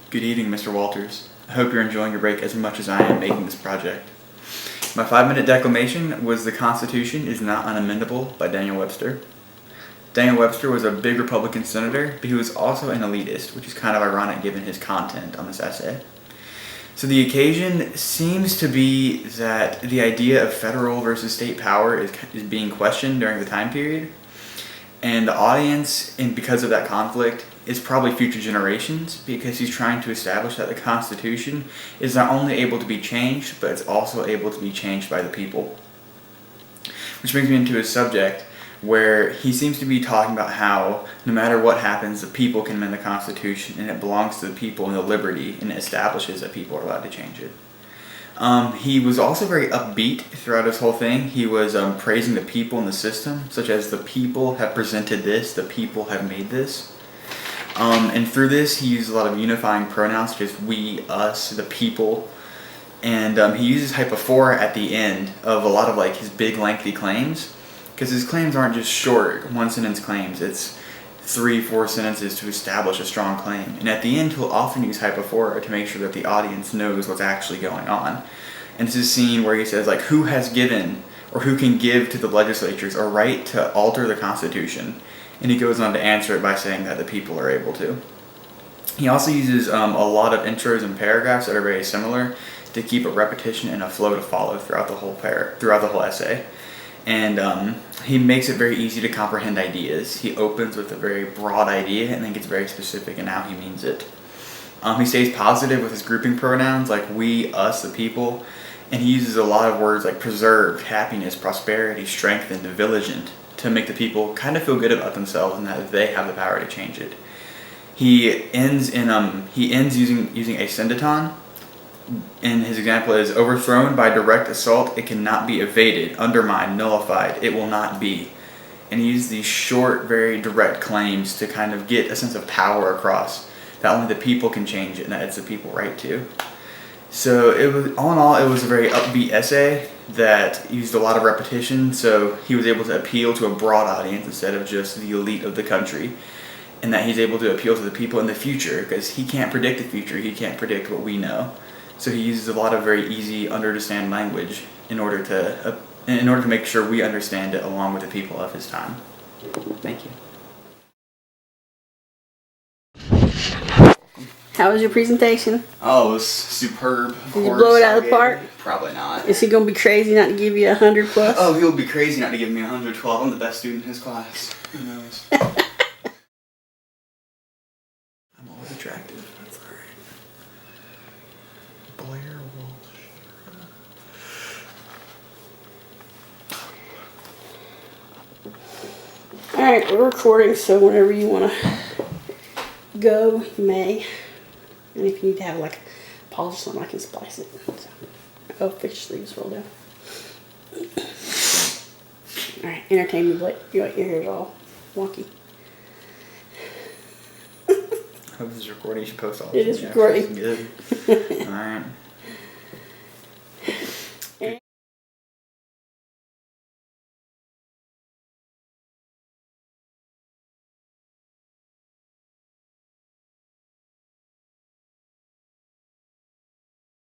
Good evening, Mr. Walters. I hope you're enjoying your break as much as I am making this project. My 5-minute declamation was "The Constitution is not unamendable" by Daniel Webster. Daniel Webster was a big Republican senator, but he was also an elitist, which is kind of ironic given his content on this essay. So the occasion seems to be that the idea of federal versus state power is being questioned during the time period. And the audience, and because of that conflict, is probably future generations, because he's trying to establish that the Constitution is not only able to be changed, but it's also able to be changed by the people. Which brings me into his subject, where he seems to be talking about how no matter what happens, the people can amend the Constitution, and it belongs to the people and the liberty, and it establishes that people are allowed to change it. He was also very upbeat throughout his whole thing. He was praising the people in the system, such as the people have presented this, the people have made this. And through this, he used a lot of unifying pronouns, such as we, us, the people. And he uses hypophora at the end of a lot of like his big lengthy claims, because his claims aren't just short one-sentence claims. It's 3-4 sentences to establish a strong claim. And at the end, he'll often use hypophora to make sure that the audience knows what's actually going on. And it's a scene where he says, like, who has given or who can give to the legislatures a right to alter the Constitution? And he goes on to answer it by saying that the people are able to. He also uses a lot of intros and paragraphs that are very similar to keep a repetition and a flow to follow throughout the whole essay. And he makes it very easy to comprehend ideas. He opens with a very broad idea and then gets very specific in how he means it. He stays positive with his grouping pronouns like we, us, the people, and he uses a lot of words like preserved, happiness, prosperity, strengthened, vigilant to make the people kind of feel good about themselves and that they have the power to change it. He ends using a syndeton. And his example is overthrown by direct assault. It cannot be evaded, undermined, nullified. It will not be. And he uses these short, very direct claims to kind of get a sense of power across that only the people can change it and that it's the people right to. So it was, all in all, it was a very upbeat essay that used a lot of repetition. So he was able to appeal to a broad audience instead of just the elite of the country. And that he's able to appeal to the people in the future, because he can't predict the future. He can't predict what we know. So he uses a lot of very easy, understand language in order to make sure we understand it along with the people of his time. Thank you. How was your presentation? Oh, it was superb. Did you blow it out of the park? Probably not. Is he going to be crazy not to give you 100 plus? Oh, he'll be crazy not to give me 112. I'm the best student in his class. Who knows? I'm always attractive. That's alright. Blair Walsh. Alright, we're recording, so whenever you want to go, you may. And if you need to have like a pause or something, I can splice it. So, oh, fish sleeves roll down. Alright, entertain me, Blake. Your hair's all wonky. I hope this is recording. You should post all this. It is recording. Good. Alright.